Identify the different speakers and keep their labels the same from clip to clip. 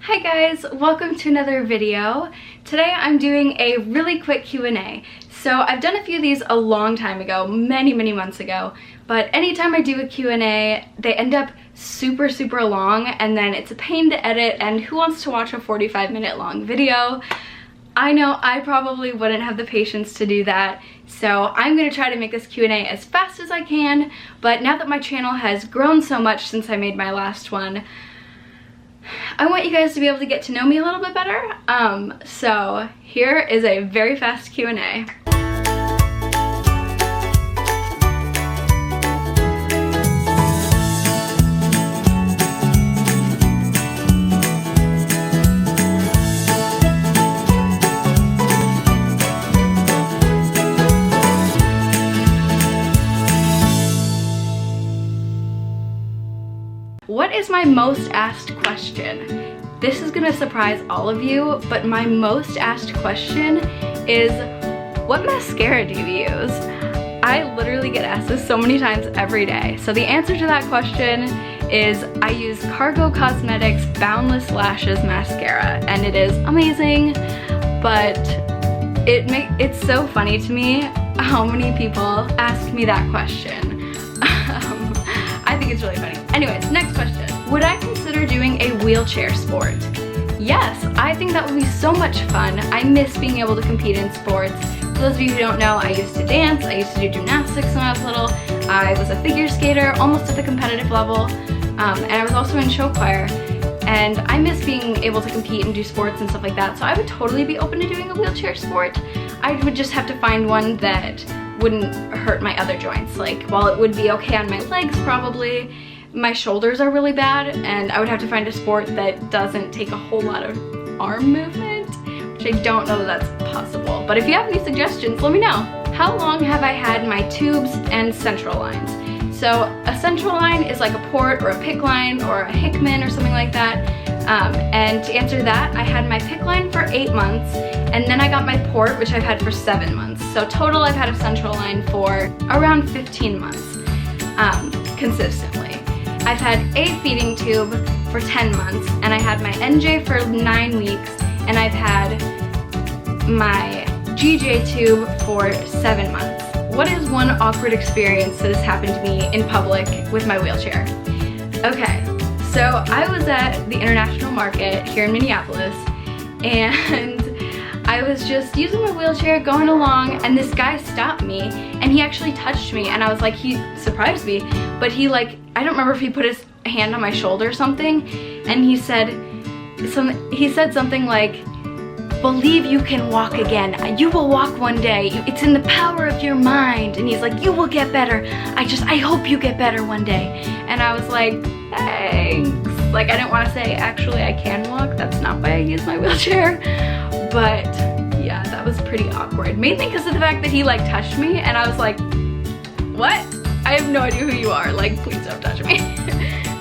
Speaker 1: Hi guys, welcome to another video. Today I'm doing a really quick Q&A. So I've done a few of these a long time ago, many months ago, but anytime I do a Q&A, they end up super long, and then it's a pain to edit, and who wants to watch a 45-minute long video? I know I probably wouldn't have the patience to do that, so I'm going to try to make this Q&A as fast as I can, but now that my channel has grown so much since I made my last one, I want you guys to be able to get to know me a little bit better. So here is a very fast Q&A. What is my most asked question? This is gonna surprise all of you, but my most asked question is, what mascara do you use? I literally get asked this so many times every day. So the answer to that question is I use Cargo Cosmetics Boundless Lashes Mascara, and it is amazing, but it's so funny to me how many people ask me that question. I think it's really funny. Anyways, next question. Would I consider doing a wheelchair sport? Yes, I think that would be so much fun. I miss being able to compete in sports. For those of you who don't know, I used to dance, I used to do gymnastics when I was little. I was a figure skater, almost at the competitive level, and I was also in show choir. And I miss being able to compete and do sports and stuff like that, so I would totally be open to doing a wheelchair sport. I would just have to find one that wouldn't hurt my other joints. Like, while it would be okay on my legs probably, my shoulders are really bad, and I would have to find a sport that doesn't take a whole lot of arm movement, which I don't know that that's possible. But if you have any suggestions, let me know. How long have I had my tubes and central lines? So a central line is like a port or a PICC line or a Hickman or something like that. And to answer that, I had my PICC line for 8 months, and then I got my port, which I've had for 7 months. So total I've had a central line for around 15 months, consistently. I've had a feeding tube for 10 months, and I had my NJ for 9 weeks, and I've had my GJ tube for 7 months. What is one awkward experience that has happened to me in public with my wheelchair? Okay, so I was at the International Market here in Minneapolis, and I was just using my wheelchair, going along, and this guy stopped me, and he actually touched me, and I was like, he surprised me, but he I don't remember if he put his hand on my shoulder or something, and he said something like, believe you can walk again. You will walk one day. It's in the power of your mind. And he's like, you will get better. I hope you get better one day. And I was like, thanks. Like, I didn't want to say, actually, I can walk. That's not why I use my wheelchair. But yeah, that was pretty awkward. Mainly because of the fact that he touched me, and I was like, what? I have no idea who you are. Like, please don't touch me.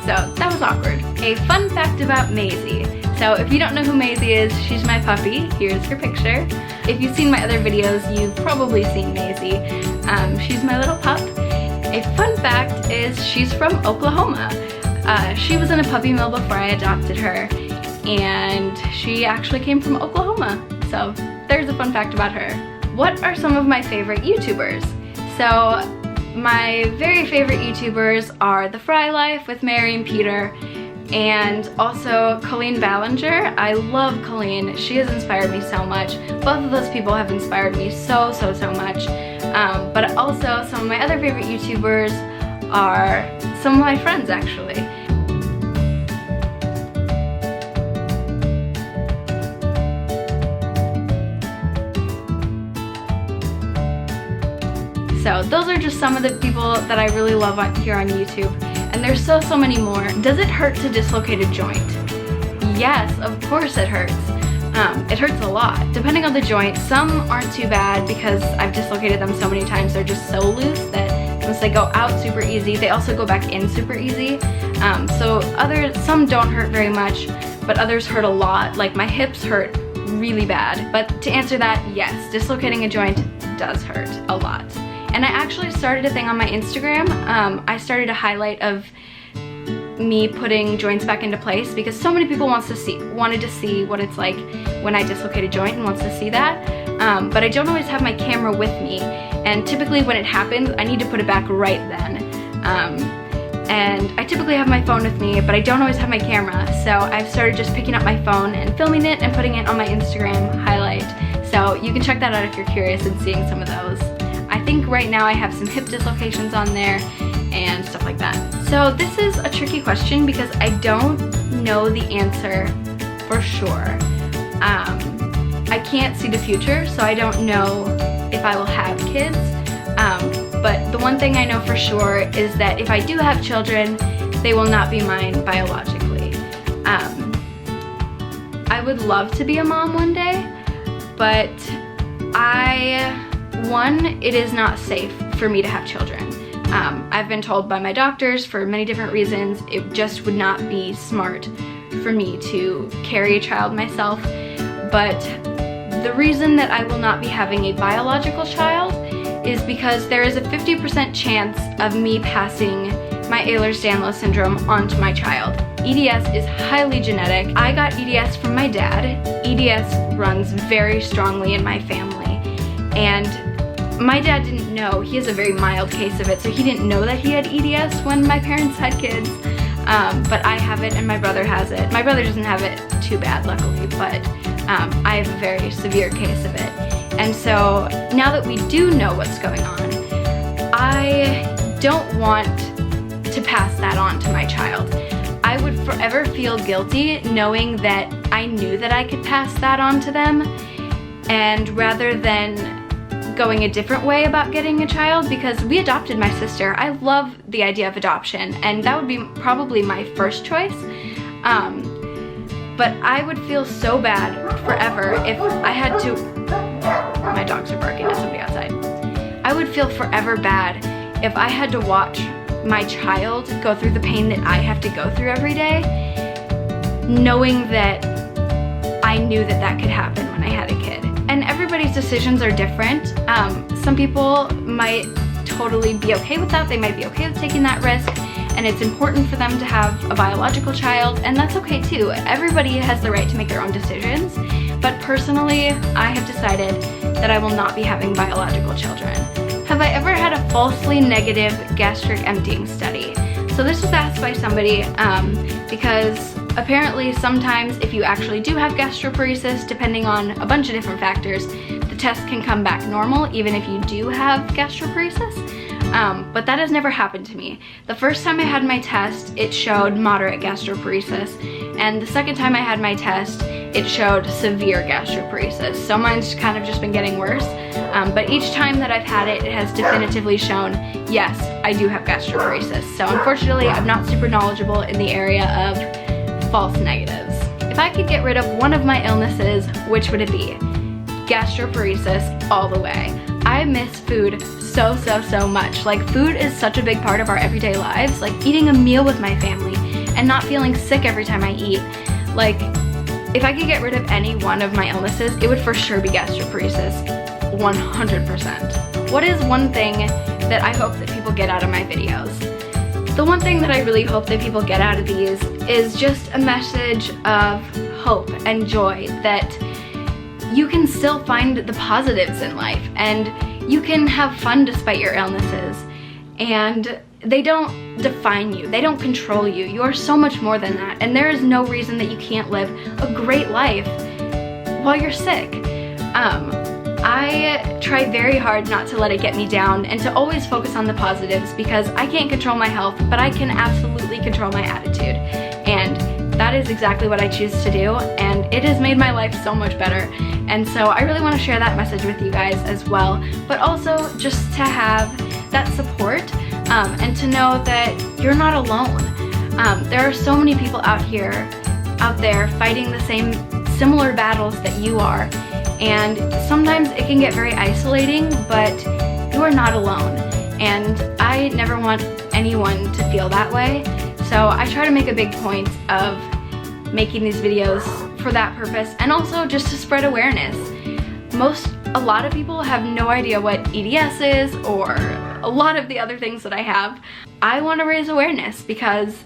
Speaker 1: So that was awkward. A fun fact about Maisie. So if you don't know who Maisie is, she's my puppy. Here's her picture. If you've seen my other videos, you've probably seen Maisie. She's my little pup. A fun fact is she's from Oklahoma. She was in a puppy mill before I adopted her, and she actually came from Oklahoma. So there's a fun fact about her. What are some of my favorite YouTubers? So my very favorite YouTubers are the Frey Life with Mary and Peter, and also Collen Ballinger. I love Collen. She has inspired me so much. Both of those people have inspired me so much. But also some of my other favorite YouTubers are some of my friends, actually. So those are just some of the people that I really love here on YouTube. And there's so many more. Does it hurt to dislocate a joint? Yes, of course it hurts. It hurts a lot. Depending on the joint, some aren't too bad because I've dislocated them so many times, they're just so loose that once they go out super easy, they also go back in super easy. Some don't hurt very much, but others hurt a lot. Like my hips hurt really bad. But to answer that, yes, dislocating a joint does hurt a lot. And I actually started a thing on my Instagram. I started a highlight of me putting joints back into place, because so many people wanted to see what it's like when I dislocate a joint and wants to see that. But I don't always have my camera with me, and typically when it happens, I need to put it back right then. And I typically have my phone with me, but I don't always have my camera, so I've started just picking up my phone and filming it and putting it on my Instagram highlight. So you can check that out if you're curious in seeing some of those. I think right now I have some hip dislocations on there and stuff like that. So this is a tricky question because I don't know the answer for sure. I can't see the future, so I don't know if I will have kids. But the one thing I know for sure is that if I do have children, they will not be mine biologically. I would love to be a mom one day, but it is not safe for me to have children. I've been told by my doctors for many different reasons it just would not be smart for me to carry a child myself. But the reason that I will not be having a biological child is because there is a 50% chance of me passing my Ehlers-Danlos syndrome onto my child. EDS is highly genetic. I got EDS from my dad. EDS runs very strongly in my family. And my dad didn't know. He has a very mild case of it, so he didn't know that he had EDS when my parents had kids. But I have it and my brother has it. My brother doesn't have it too bad, luckily, but I have a very severe case of it. And so now that we do know what's going on, I don't want to pass that on to my child. I would forever feel guilty knowing that I knew that I could pass that on to them, and rather than going a different way about getting a child, because we adopted my sister. I love the idea of adoption, and that would be probably my first choice. But I would feel so bad forever if I had to... My dogs are barking at somebody outside. I would feel forever bad if I had to watch my child go through the pain that I have to go through every day, knowing that I knew that that could happen when I had a kid. And everybody's decisions are different. Some people might totally be okay with that. They might be okay with taking that risk, and it's important for them to have a biological child, and that's okay too. Everybody has the right to make their own decisions, but personally, I have decided that I will not be having biological children. Have I ever had a falsely negative gastric emptying study? So this was asked by somebody because apparently sometimes if you actually do have gastroparesis, depending on a bunch of different factors, the test can come back normal even if you do have gastroparesis. But that has never happened to me. The first time I had my test, it showed moderate gastroparesis, and the second time I had my test, it showed severe gastroparesis. So mine's kind of just been getting worse. But each time that I've had it, it has definitively shown, yes, I do have gastroparesis. So unfortunately, I'm not super knowledgeable in the area of false negatives. If I could get rid of one of my illnesses, which would it be? Gastroparesis all the way. I miss food so much. Like, food is such a big part of our everyday lives. Like, eating a meal with my family and not feeling sick every time I eat. Like, if I could get rid of any one of my illnesses, it would for sure be gastroparesis, 100%. What is one thing that I hope that people get out of my videos? The one thing that I really hope that people get out of these is just a message of hope and joy, that you can still find the positives in life, and you can have fun despite your illnesses, and they don't define you, they don't control you. You are so much more than that, and there is no reason that you can't live a great life while you're sick. I try very hard not to let it get me down and to always focus on the positives, because I can't control my health, but I can absolutely control my attitude, and that is exactly what I choose to do, and it has made my life so much better. And so I really want to share that message with you guys as well, but also just to have that support and to know that you're not alone. There are so many people out there fighting the similar battles that you are, and sometimes it can get very isolating, but you are not alone, and I never want anyone to feel that way. So I try to make a big point of making these videos for that purpose, and also just to spread awareness. A lot of people have no idea what EDS is, or a lot of the other things that I have. I want to raise awareness because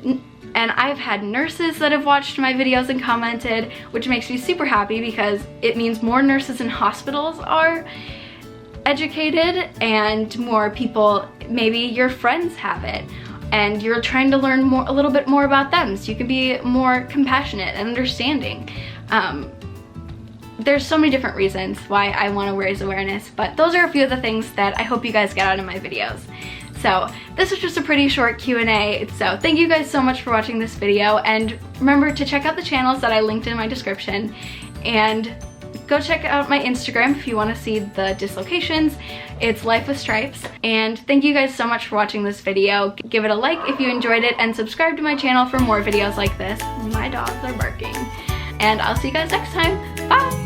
Speaker 1: And I've had nurses that have watched my videos and commented, which makes me super happy because it means more nurses in hospitals are educated and more people, maybe your friends have it and you're trying to learn a little bit more about them so you can be more compassionate and understanding. There's so many different reasons why I want to raise awareness, but those are a few of the things that I hope you guys get out of my videos. So this was just a pretty short Q&A, so thank you guys so much for watching this video, and remember to check out the channels that I linked in my description, and go check out my Instagram if you want to see the dislocations. It's Life with Stripes. And thank you guys so much for watching this video. Give it a like if you enjoyed it, and subscribe to my channel for more videos like this. My dogs are barking. And I'll see you guys next time. Bye!